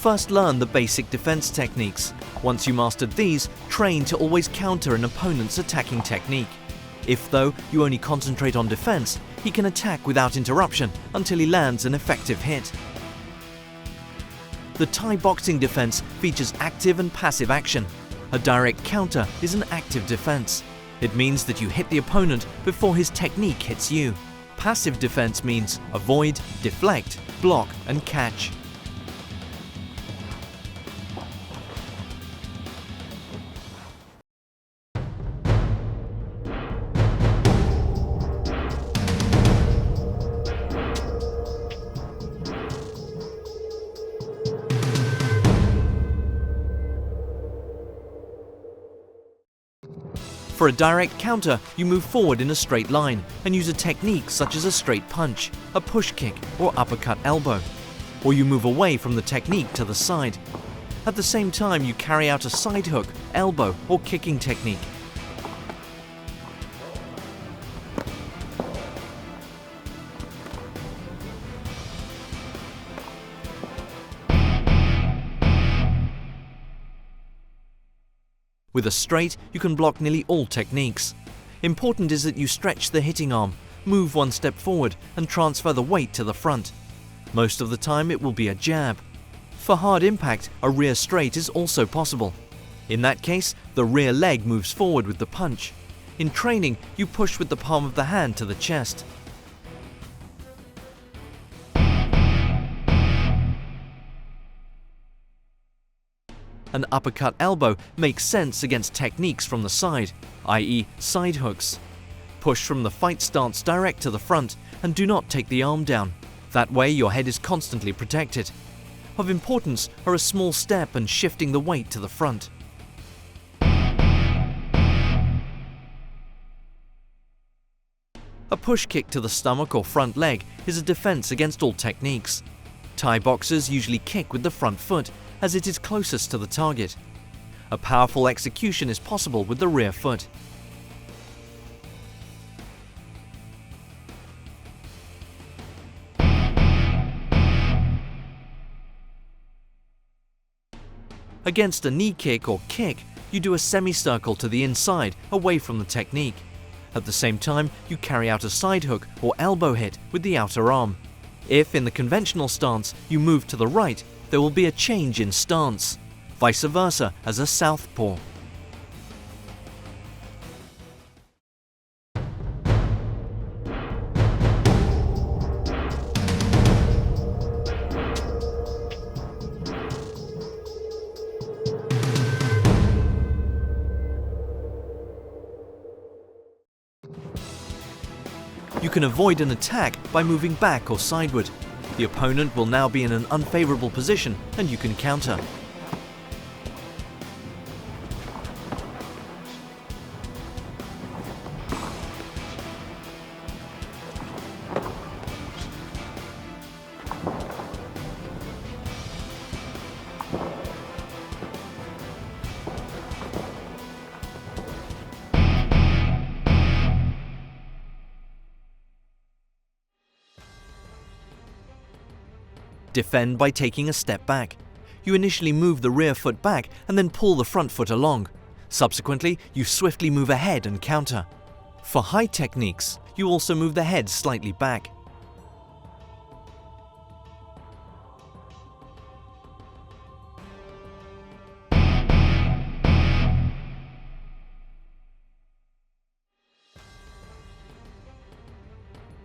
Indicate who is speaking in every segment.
Speaker 1: First learn the basic defense techniques. Once you mastered these, train to always counter an opponent's attacking technique. If, though, you only concentrate on defense, he can attack without interruption until he lands an effective hit. The Thai boxing defense features active and passive action. A direct counter is an active defense. It means that you hit the opponent before his technique hits you. Passive defense means avoid, deflect, block, and catch. For a direct counter, you move forward in a straight line and use a technique such as a straight punch, a push kick, or uppercut elbow. Or you move away from the technique to the side. At the same time, you carry out a side hook, elbow, or kicking technique. With a straight, you can block nearly all techniques. Important is that you stretch the hitting arm, move one step forward, and transfer the weight to the front. Most of the time it will be a jab. For hard impact, a rear straight is also possible. In that case, the rear leg moves forward with the punch. In training, you push with the palm of the hand to the chest. An uppercut elbow makes sense against techniques from the side, i.e. side hooks. Push from the fight stance direct to the front and do not take the arm down. That way your head is constantly protected. Of importance are a small step and shifting the weight to the front. A push kick to the stomach or front leg is a defense against all techniques. Thai boxers usually kick with the front foot, as it is closest to the target. A powerful execution is possible with the rear foot. Against a knee kick or kick, you do a semicircle to the inside, away from the technique. At the same time, you carry out a side hook or elbow hit with the outer arm. If, in the conventional stance, you move to the right, there will be a change in stance, vice versa as a southpaw. You can avoid an attack by moving back or sideward. The opponent will now be in an unfavorable position and you can counter. Defend by taking a step back. You initially move the rear foot back and then pull the front foot along. Subsequently, you swiftly move ahead and counter. For high techniques, you also move the head slightly back.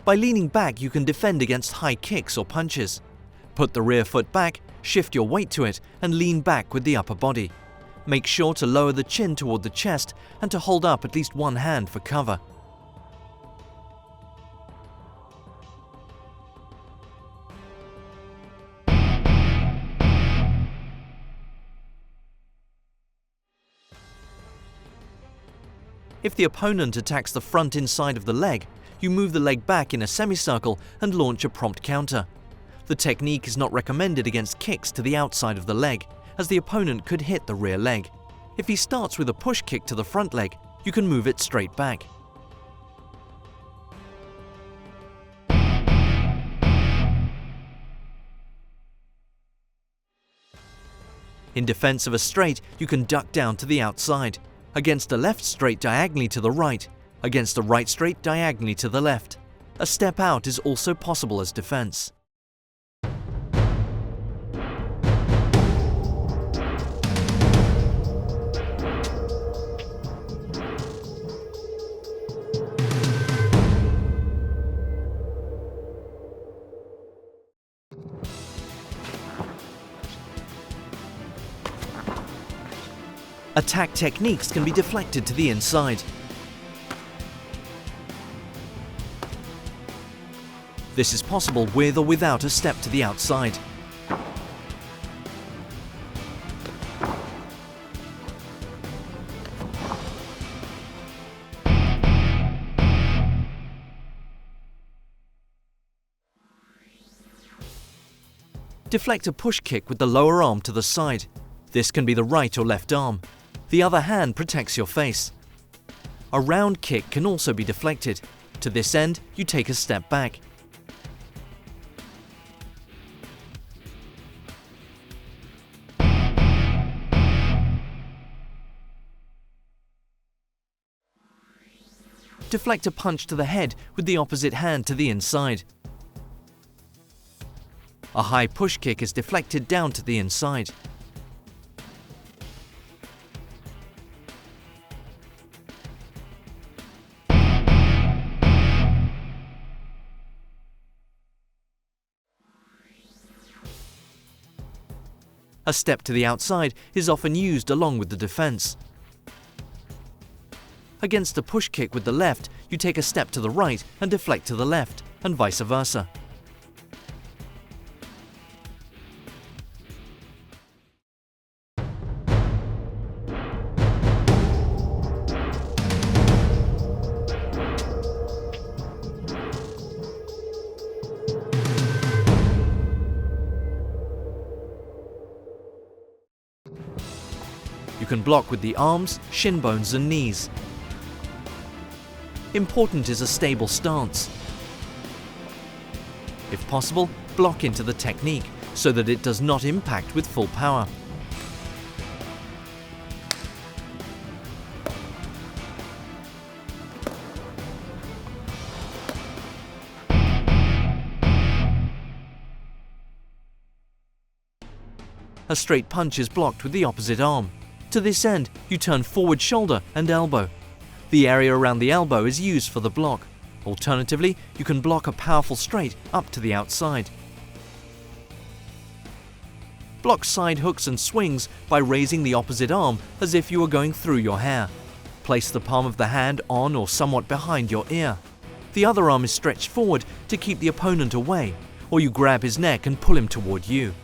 Speaker 1: By leaning back, you can defend against high kicks or punches. Put the rear foot back, shift your weight to it, and lean back with the upper body. Make sure to lower the chin toward the chest and to hold up at least one hand for cover. If the opponent attacks the front inside of the leg, you move the leg back in a semicircle and launch a prompt counter. The technique is not recommended against kicks to the outside of the leg, as the opponent could hit the rear leg. If he starts with a push kick to the front leg, you can move it straight back. In defense of a straight, you can duck down to the outside. Against a left straight diagonally to the right. Against a right straight diagonally to the left. A step out is also possible as defense. Attack techniques can be deflected to the inside. This is possible with or without a step to the outside. Deflect a push kick with the lower arm to the side. This can be the right or left arm. The other hand protects your face. A round kick can also be deflected. To this end, you take a step back. Deflect a punch to the head with the opposite hand to the inside. A high push kick is deflected down to the inside. A step to the outside is often used along with the defense. Against a push kick with the left, you take a step to the right and deflect to the left, and vice versa. You can block with the arms, shin bones and knees. Important is a stable stance. If possible, block into the technique so that it does not impact with full power. A straight punch is blocked with the opposite arm. To this end, you turn forward shoulder and elbow. The area around the elbow is used for the block. Alternatively, you can block a powerful straight up to the outside. Block side hooks and swings by raising the opposite arm as if you were going through your hair. Place the palm of the hand on or somewhat behind your ear. The other arm is stretched forward to keep the opponent away, or you grab his neck and pull him toward you.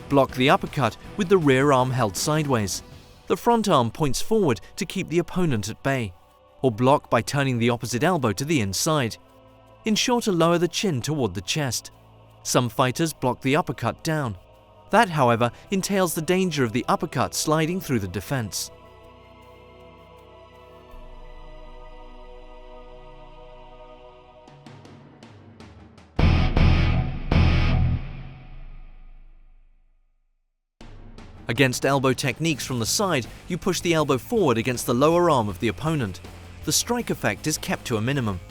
Speaker 1: Block the uppercut with the rear arm held sideways. The front arm points forward to keep the opponent at bay. Or block by turning the opposite elbow to the inside. Ensure to lower the chin toward the chest. Some fighters block the uppercut down. That, however, entails the danger of the uppercut sliding through the defense. Against elbow techniques from the side, you push the elbow forward against the lower arm of the opponent. The strike effect is kept to a minimum.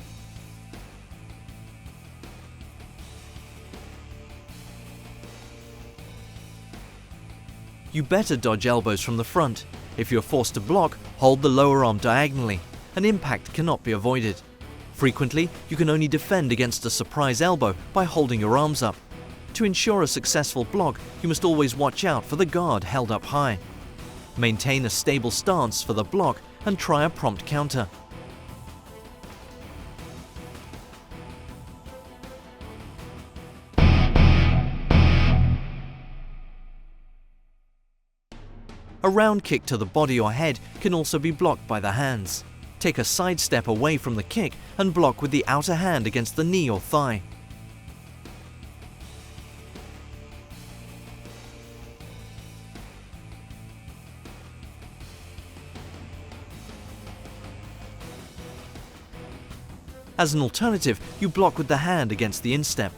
Speaker 1: You better dodge elbows from the front. If you're forced to block, hold the lower arm diagonally. An impact cannot be avoided. Frequently, you can only defend against a surprise elbow by holding your arms up. To ensure a successful block, you must always watch out for the guard held up high. Maintain a stable stance for the block and try a prompt counter. A round kick to the body or head can also be blocked by the hands. Take a side step away from the kick and block with the outer hand against the knee or thigh. As an alternative, you block with the hand against the instep.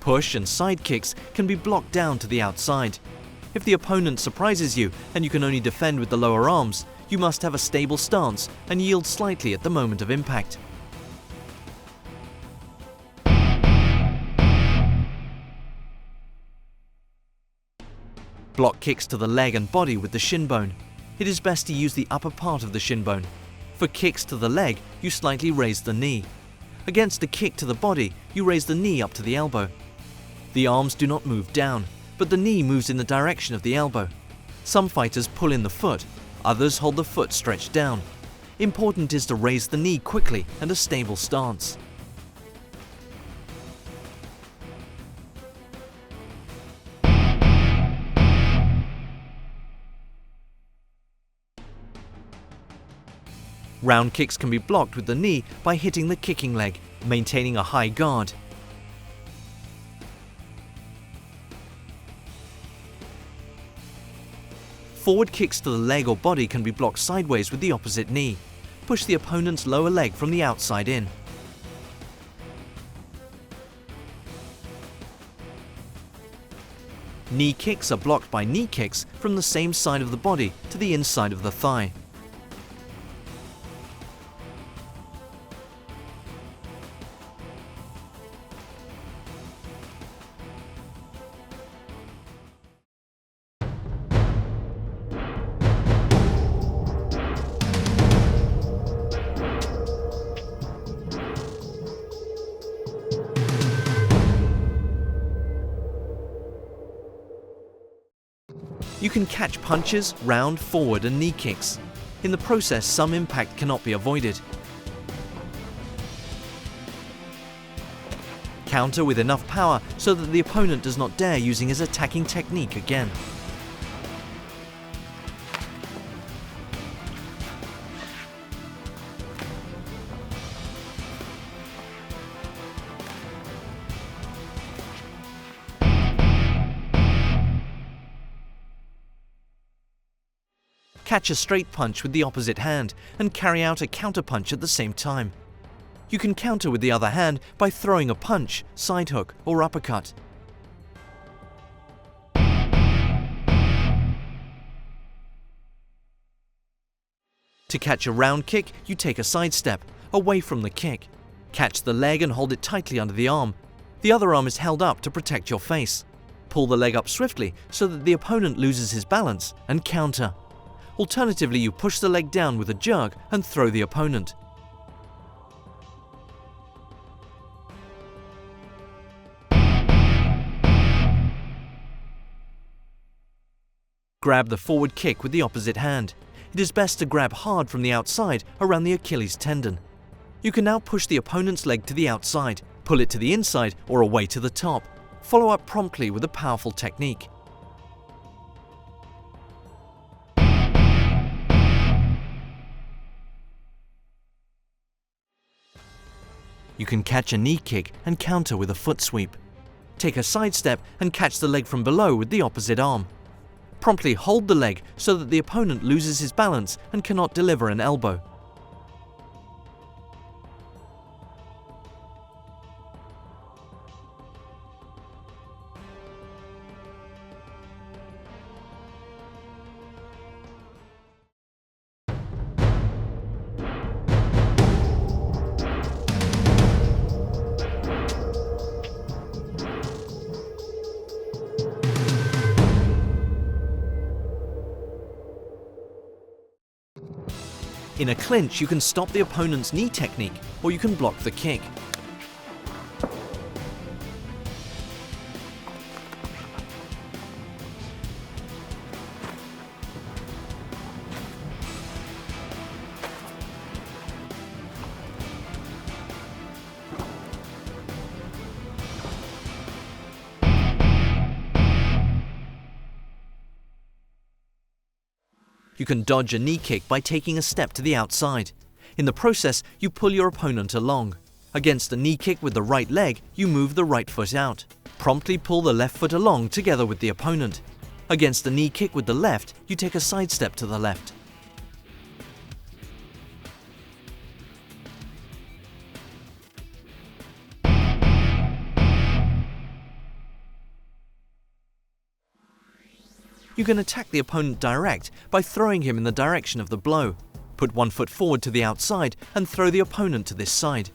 Speaker 1: Push and side kicks can be blocked down to the outside. If the opponent surprises you and you can only defend with the lower arms, you must have a stable stance and yield slightly at the moment of impact. Block kicks to the leg and body with the shin bone. It is best to use the upper part of the shin bone. For kicks to the leg, you slightly raise the knee. Against a kick to the body, you raise the knee up to the elbow. The arms do not move down, but the knee moves in the direction of the elbow. Some fighters pull in the foot, others hold the foot stretched down. Important is to raise the knee quickly and a stable stance. Round kicks can be blocked with the knee by hitting the kicking leg, maintaining a high guard. Forward kicks to the leg or body can be blocked sideways with the opposite knee. Push the opponent's lower leg from the outside in. Knee kicks are blocked by knee kicks from the same side of the body to the inside of the thigh. You can catch punches, round, forward and knee kicks. In the process, some impact cannot be avoided. Counter with enough power so that the opponent does not dare using his attacking technique again. Catch a straight punch with the opposite hand and carry out a counter punch at the same time. You can counter with the other hand by throwing a punch, side hook or uppercut. To catch a round kick, you take a side step, away from the kick. Catch the leg and hold it tightly under the arm. The other arm is held up to protect your face. Pull the leg up swiftly so that the opponent loses his balance and counter. Alternatively, you push the leg down with a jerk and throw the opponent. Grab the forward kick with the opposite hand. It is best to grab hard from the outside around the Achilles tendon. You can now push the opponent's leg to the outside, pull it to the inside or away to the top. Follow up promptly with a powerful technique. You can catch a knee kick and counter with a foot sweep. Take a side step and catch the leg from below with the opposite arm. Promptly hold the leg so that the opponent loses his balance and cannot deliver an elbow. In a clinch, you can stop the opponent's knee technique, or you can block the kick. You can dodge a knee kick by taking a step to the outside. In the process, you pull your opponent along. Against a knee kick with the right leg, you move the right foot out. Promptly pull the left foot along together with the opponent. Against a knee kick with the left, you take a side step to the left. You can attack the opponent direct by throwing him in the direction of the blow. Put one foot forward to the outside and throw the opponent to this side.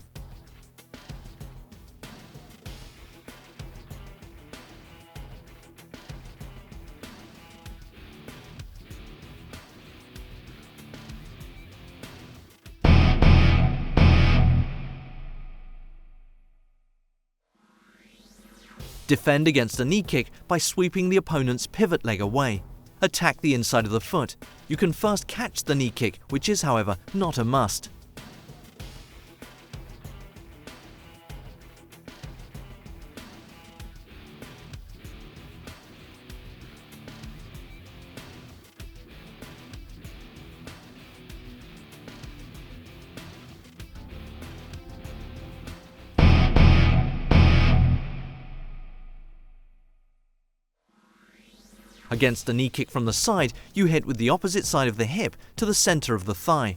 Speaker 1: Defend against a knee kick by sweeping the opponent's pivot leg away. Attack the inside of the foot. You can first catch the knee kick, which is, however, not a must. Against a knee kick from the side, you hit with the opposite side of the hip to the center of the thigh.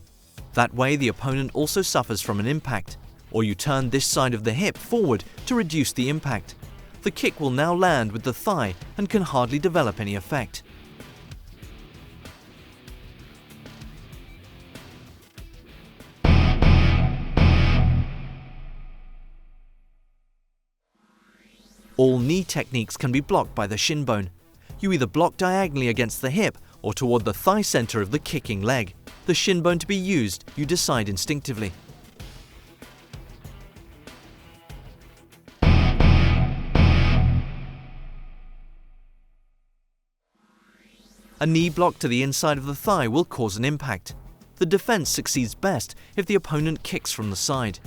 Speaker 1: That way the opponent also suffers from an impact. Or you turn this side of the hip forward to reduce the impact. The kick will now land with the thigh and can hardly develop any effect. All knee techniques can be blocked by the shin bone. You either block diagonally against the hip or toward the thigh center of the kicking leg. The shin bone to be used, you decide instinctively. A knee block to the inside of the thigh will cause an impact. The defense succeeds best if the opponent kicks from the side.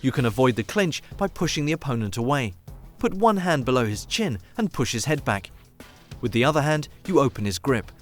Speaker 1: You can avoid the clinch by pushing the opponent away. Put one hand below his chin and push his head back. With the other hand, you open his grip.